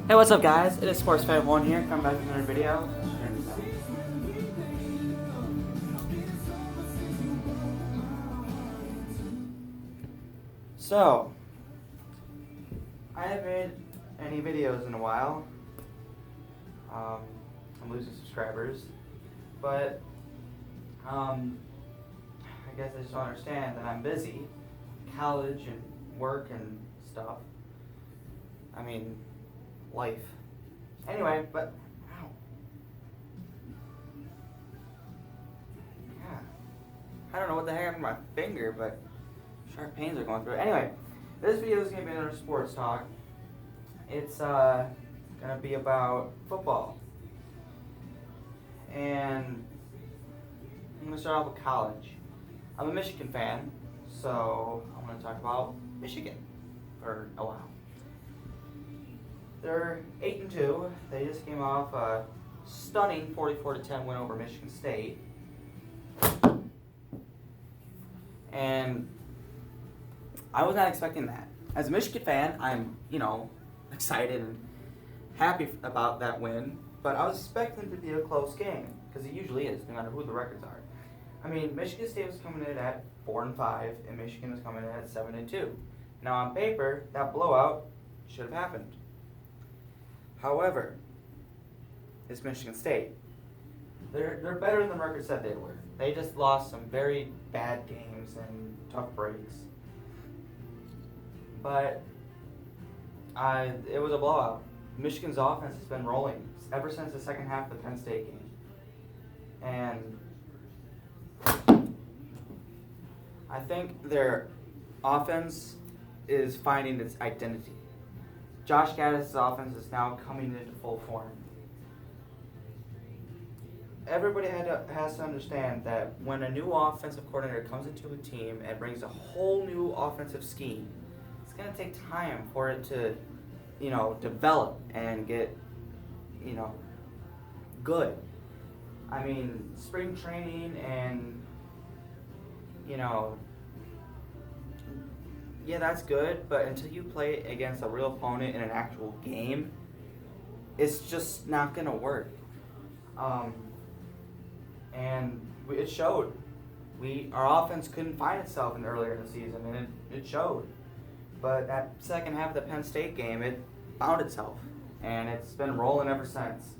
Hey, what's up, guys? It is SportsFan1 here, coming back with another video. So, I haven't made any videos in a while. I'm losing subscribers, but I guess I just don't understand that I'm busy, college and work and stuff. I mean, life. Anyway, but ow. Yeah, I don't know what the heck happened to my finger, but sharp pains are going through it. Anyway, this video is gonna be another sports talk. It's gonna be about football, and I'm gonna start off with college. I'm a Michigan fan, so I'm gonna talk about Michigan for a while. They're 8-2. They just came off a stunning 44-10 win over Michigan State, and I was not expecting that. As a Michigan fan, I'm excited and happy about that win, but I was expecting it to be a close game because it usually is, no matter who the records are. I mean, Michigan State was coming in at 4-5, and Michigan was coming in at 7-2. Now, on paper, that blowout should have happened. However, it's Michigan State. They're better than the record said they were. They just lost some very bad games and tough breaks. But it was a blowout. Michigan's offense has been rolling ever since the second half of the Penn State game. And I think their offense is finding its identity. Josh Gaddis' offense is now coming into full form. Everybody has to understand that when a new offensive coordinator comes into a team and brings a whole new offensive scheme, it's going to take time for it to, develop and get, good. I mean, spring training and, yeah, that's good, but until you play against a real opponent in an actual game, it's just not going to work. And it showed. Our offense couldn't find itself earlier in the season, and it showed. But that second half of the Penn State game, it found itself, and it's been rolling ever since.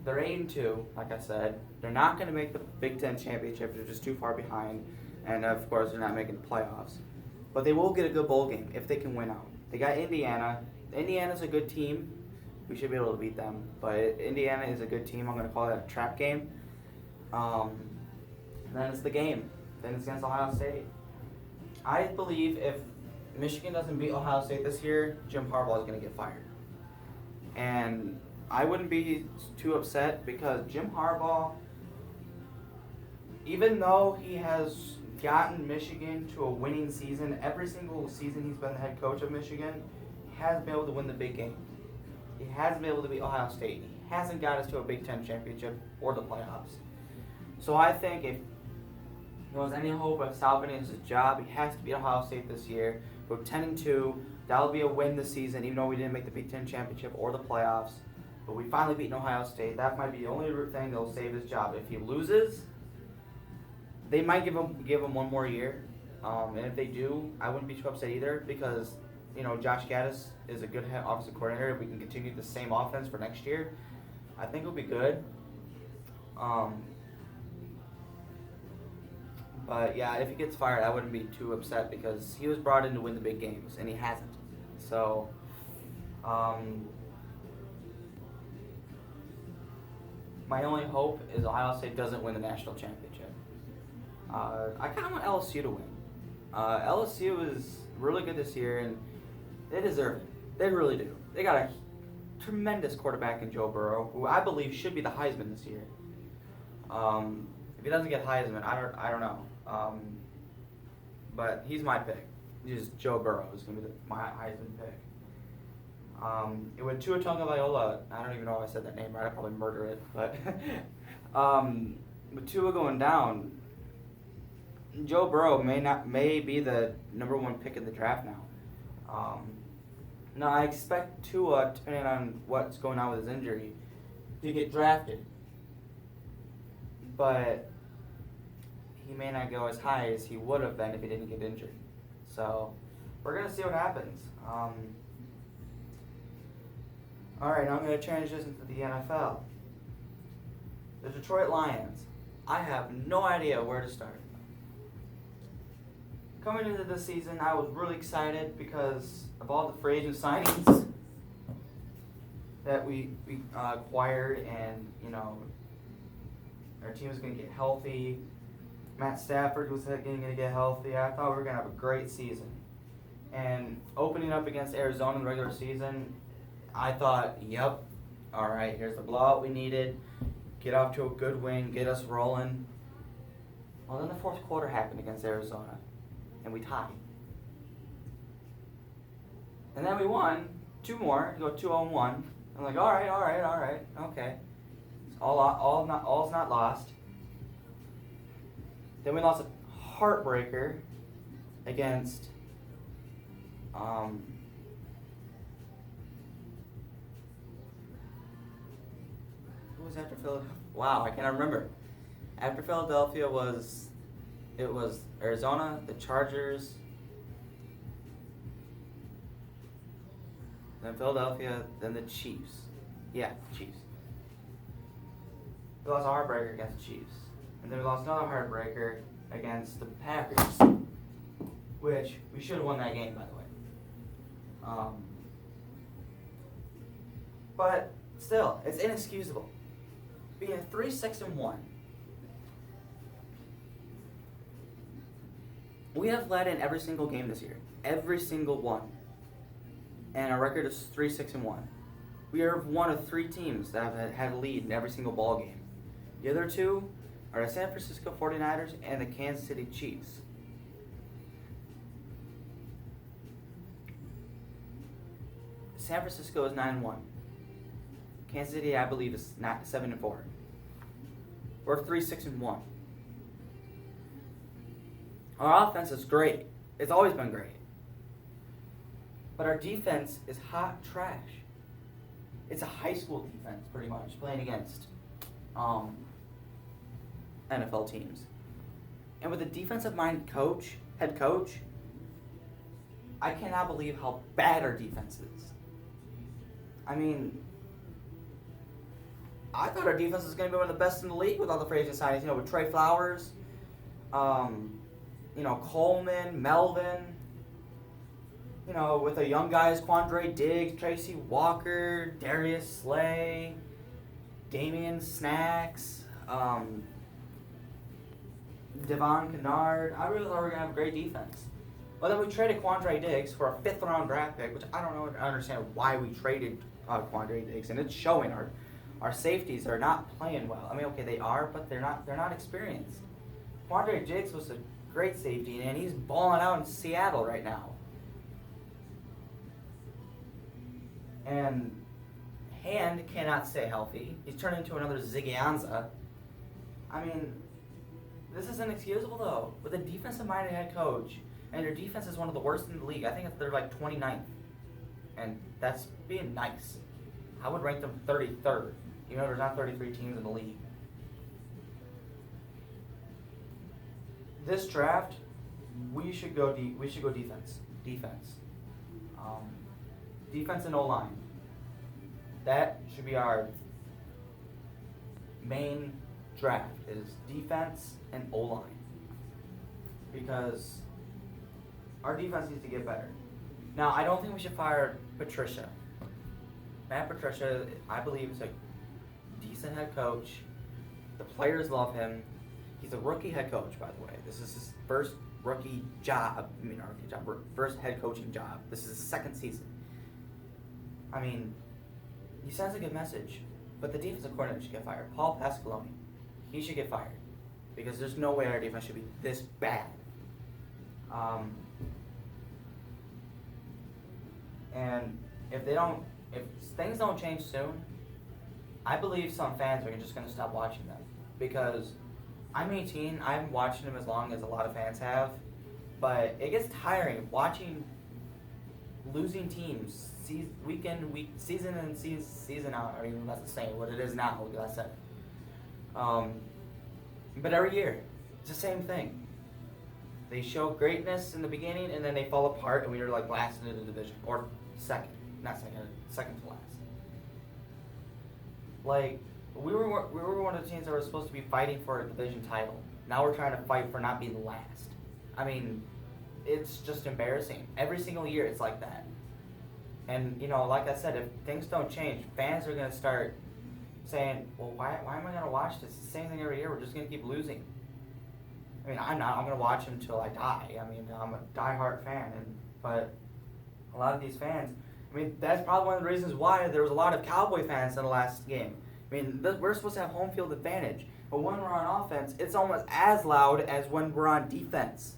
They're 8-2, like I said. They're not going to make the Big Ten championship. They're just too far behind, and of course, they're not making the playoffs. But they will get a good bowl game if they can win out. They got Indiana. Indiana's a good team. We should be able to beat them. But Indiana is a good team. I'm going to call that a trap game. And then it's the game. Then it's against Ohio State. I believe if Michigan doesn't beat Ohio State this year, Jim Harbaugh is going to get fired. And I wouldn't be too upset because Jim Harbaugh, even though he has gotten Michigan to a winning season, every single season he's been the head coach of Michigan, he hasn't been able to win the big game. He hasn't been able to beat Ohio State. He hasn't got us to a Big Ten championship or the playoffs. So I think if there was any hope of salvaging his job, he has to beat Ohio State this year. Go 10-2. That'll be a win this season, even though we didn't make the Big Ten championship or the playoffs. But we finally beat Ohio State. That might be the only thing that'll save his job. If he loses, they might give him one more year. And if they do, I wouldn't be too upset either because Josh Gaddis is a good offensive coordinator. If we can continue the same offense for next year, I think it'll be good. But yeah, if he gets fired, I wouldn't be too upset because he was brought in to win the big games, and he hasn't. So, my only hope is Ohio State doesn't win the national championship. I kind of want LSU to win. LSU is really good this year, and they deserve it. They really do. They got a tremendous quarterback in Joe Burrow, who I believe should be the Heisman this year. If he doesn't get Heisman, I don't know. But he's my pick. Joe Burrow is going to be my Heisman pick. With Tua Tagovailoa, I don't even know if I said that name right. I'd probably murder it. But with Tua going down, Joe Burrow may be the number one pick in the draft now. Now I expect Tua, depending on what's going on with his injury, to get drafted. But he may not go as high as he would have been if he didn't get injured. So we're gonna see what happens. All right, now I'm gonna transition to the NFL. The Detroit Lions. I have no idea where to start. Coming into this season, I was really excited because of all the free agent signings that we acquired, and our team was going to get healthy. Matt Stafford was going to get healthy. I thought we were going to have a great season. And opening up against Arizona in the regular season, I thought, yep, all right, here's the blowout we needed. Get off to a good win, get us rolling. Well, then the fourth quarter happened against Arizona, and we tied. And then we won 2 more, go 2-1. I'm like, all right, okay. All's not lost. Then we lost a heartbreaker against who was after Philadelphia? Wow, I can't remember. After Philadelphia it was Arizona, the Chargers, then Philadelphia, then the Chiefs. Yeah, Chiefs. We lost a heartbreaker against the Chiefs. And then we lost another heartbreaker against the Packers, which we should have won that game, by the way. But still, it's inexcusable. Being 3-6-1. We have led in every single game this year. Every single one. And our record is 3-6-1. We are one of 3 teams that have had a lead in every single ball game. The other 2 are the San Francisco 49ers and the Kansas City Chiefs. San Francisco is 9-1. Kansas City, I believe, is 7-4. We're 3-6-1. Our offense is great. It's always been great. But our defense is hot trash. It's a high school defense, pretty much, playing against NFL teams. And with a defensive-minded head coach, I cannot believe how bad our defense is. I mean, I thought our defense was going to be one of the best in the league with all the free agent signings. With Trey Flowers, Coleman, Melvin. With the young guys, Quandre Diggs, Tracy Walker, Darius Slay, Damian Snacks, Devon Kennard. I really thought we were going to have a great defense. But then we traded Quandre Diggs for a 5th-round draft pick, which I don't understand why we traded Quandre Diggs, and it's showing. Our safeties are not playing well. I mean, okay, they are, but they're not experienced. Quandre Diggs was a great safety, and he's balling out in Seattle right now. And Hand cannot stay healthy. He's turned into another Ziggy Ansah. I mean, this is inexcusable, though. With a defensive-minded head coach, and their defense is one of the worst in the league. I think they're like 29th. And that's being nice. I would rank them 33rd. There's not 33 teams in the league. This draft, we should go defense. Defense. Defense and O-line. That should be our main draft, is defense and O-line. Because our defense needs to get better. Now, I don't think we should fire Patricia. Matt Patricia, I believe, is a decent head coach. The players love him. He's a rookie head coach, by the way. This is his first rookie job. First head coaching job. This is his 2nd season. I mean, he sends a good message, but the defensive coordinator should get fired. Paul Pasqualoni, he should get fired, because there's no way our defense should be this bad. And if things don't change soon, I believe some fans are just going to stop watching them, because I'm 18. I haven't watched them as long as a lot of fans have, but it gets tiring watching losing teams, week in, season in, season out. I mean, that's the same. What it is now, like I said. But every year, it's the same thing. They show greatness in the beginning, and then they fall apart, and we are like last in the division, or second to last. Like we were one of the teams that were supposed to be fighting for a division title. Now we're trying to fight for not being last. I mean, it's just embarrassing. Every single year, it's like that. And like I said, if things don't change, fans are gonna start saying, "Well, why am I gonna watch this? It's the same thing every year. We're just gonna keep losing." I mean, I'm not. I'm gonna watch him until I die. I mean, I'm a diehard fan, but a lot of these fans. I mean, that's probably one of the reasons why there was a lot of Cowboy fans in the last game. I mean, we're supposed to have home field advantage, but when we're on offense, it's almost as loud as when we're on defense.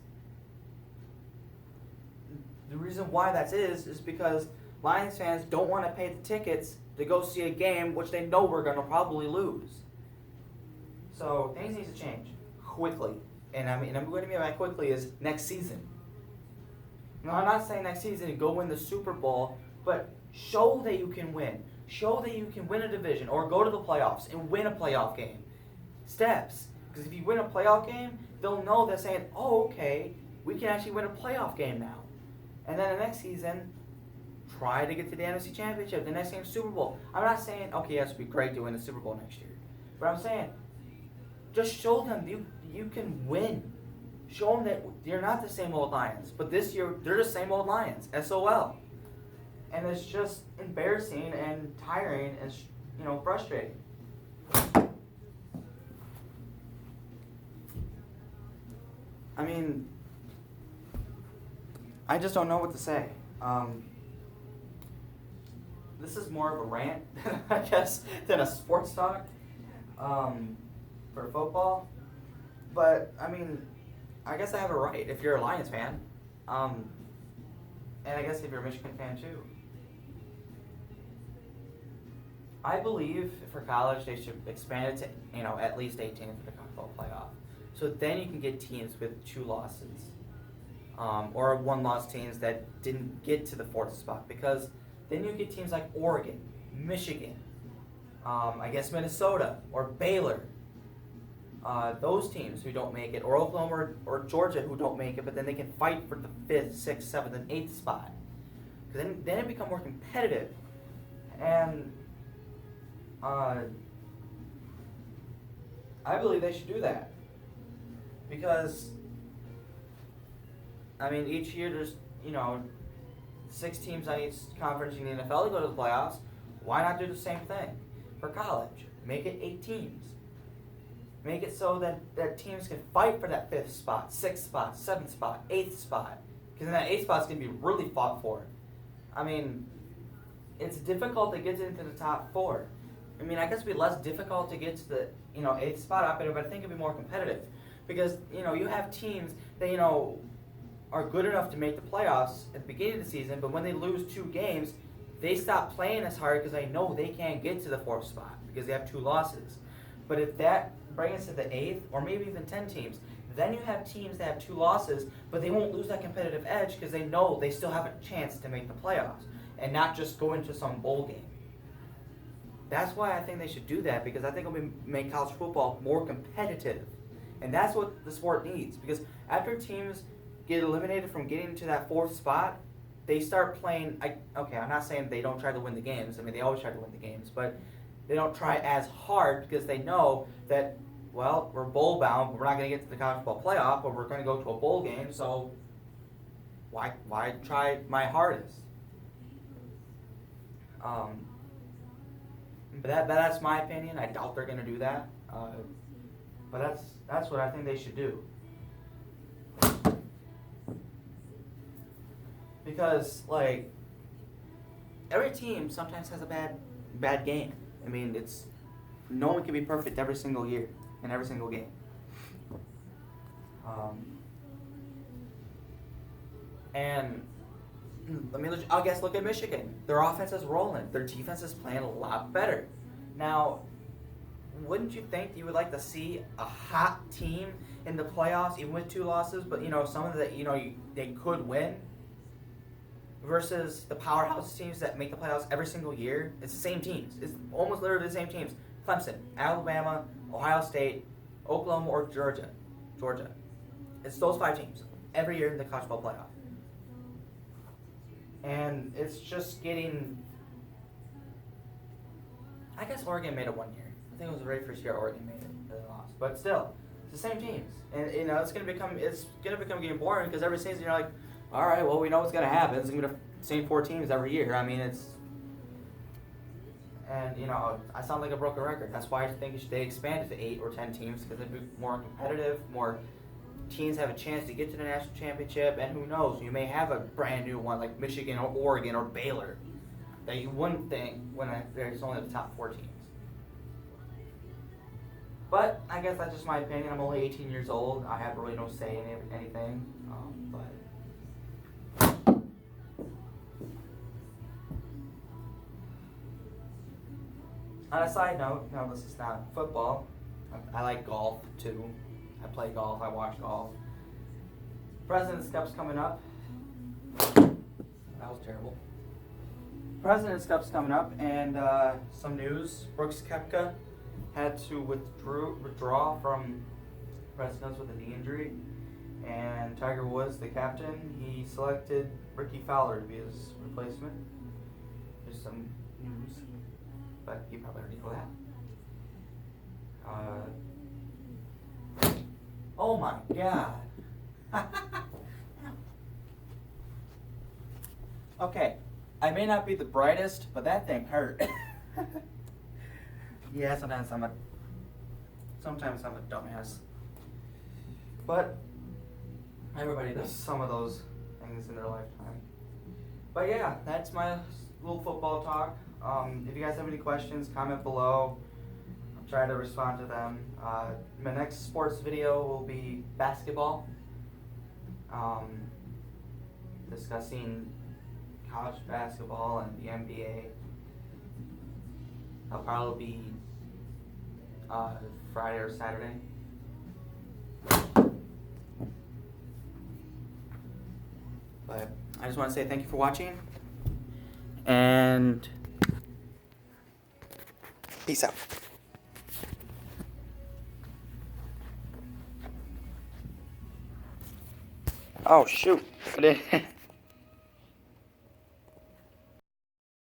The reason why that is because Lions fans don't want to pay the tickets to go see a game which they know we're going to probably lose. So things need to change quickly. And I'm going to mean by quickly is next season. Now, I'm not saying next season to go win the Super Bowl, but show that you can win. Show that you can win a division or go to the playoffs and win a playoff game. Steps. Because if you win a playoff game, they'll know they're saying, oh, okay, we can actually win a playoff game now. And then the next season, try to get to the NFC Championship. The next game, Super Bowl. I'm not saying, okay, yes, it would be great to win the Super Bowl next year. But I'm saying, just show them you can win. Show them that you're not the same old Lions. But this year, they're the same old Lions. SOL. And it's just embarrassing and tiring and, frustrating. I mean, I just don't know what to say. This is more of a rant, I guess, than a sports talk for football. But, I mean, I guess I have a right if you're a Lions fan. And I guess if you're a Michigan fan, too. I believe for college they should expand it to, at least 18 for the college football playoff. So then you can get teams with 2 losses. Or 1-loss teams that didn't get to the 4th spot. Because then you get teams like Oregon, Michigan, I guess Minnesota, or Baylor. Those teams who don't make it, or Oklahoma or Georgia who don't make it, but then they can fight for the 5th, 6th, 7th, and 8th spot. Because then it becomes more competitive. And I believe they should do that. Because, I mean, each year there's, 6 teams on each conference in the NFL to go to the playoffs. Why not do the same thing for college? Make it 8 teams. Make it so that teams can fight for that 5th spot, 6th spot, 7th spot, 8th spot. Because then that 8th spot is going to be really fought for. I mean, it's difficult to get into the top 4. I mean, I guess it'd be less difficult to get to the 8th spot up there, but I think it'd be more competitive. Because, you have teams that, are good enough to make the playoffs at the beginning of the season, but when they lose 2 games, they stop playing as hard because they know they can't get to the 4th spot because they have 2 losses. But if that brings us to the 8th, or maybe even 10 teams, then you have teams that have 2 losses, but they won't lose that competitive edge because they know they still have a chance to make the playoffs and not just go into some bowl game. That's why I think they should do that, because I think it'll make college football more competitive. And that's what the sport needs, because after teams get eliminated from getting to that 4th spot, they start playing. I'm not saying they don't try to win the games. I mean, they always try to win the games, but they don't try as hard because they know that, well, we're bowl bound, but we're not going to get to the college football playoff, but we're going to go to a bowl game, so why try my hardest? But that's my opinion. I doubt they're going to do that. But that's what I think they should do. Because, every team sometimes has a bad game. I mean, no one can be perfect every single year in every single game. And I guess look at Michigan. Their offense is rolling. Their defense is playing a lot better. Now, wouldn't you think you would like to see a hot team in the playoffs, even with 2 losses, but some of that they could win? versus the powerhouse teams that make the playoffs every single year. It's the same teams. It's almost literally the same teams. Clemson, Alabama, Ohio State, Oklahoma, or Georgia. It's those 5 teams every year in the college football playoff. And it's just getting... I guess Oregon made it one year. I think it was the very first year Oregon made it. They lost. But still, it's the same teams. And it's gonna become getting boring because every season you're like, all right, well, we know what's going to happen. It's going to be the same 4 teams every year. I mean, it's... And, I sound like a broken record. That's why I think they expand it to 8 or 10 teams because it'd be more competitive, more teams have a chance to get to the national championship, and who knows, you may have a brand new one like Michigan or Oregon or Baylor that you wouldn't think when there's only the top 4 teams. But I guess that's just my opinion. I'm only 18 years old. I have really no say in anything. But... On a side note, no, this is not football. I like golf too. I play golf. I watch golf. President's Cup's coming up. That was terrible. President's Cup's coming up, and some news. Brooks Koepka had to withdraw from President's with a knee injury, and Tiger Woods, the captain, he selected Ricky Fowler to be his replacement. There's some news. But you probably already know that. Oh my god. Okay, I may not be the brightest, but that thing hurt. Yeah, sometimes I'm a dumbass. But everybody does some of those things in their lifetime. But yeah, that's my little football talk. If you guys have any questions, comment below. I'll try to respond to them. My next sports video will be basketball. Discussing college basketball and the NBA. That'll probably be Friday or Saturday. But I just want to say thank you for watching. And... peace out. Oh shoot.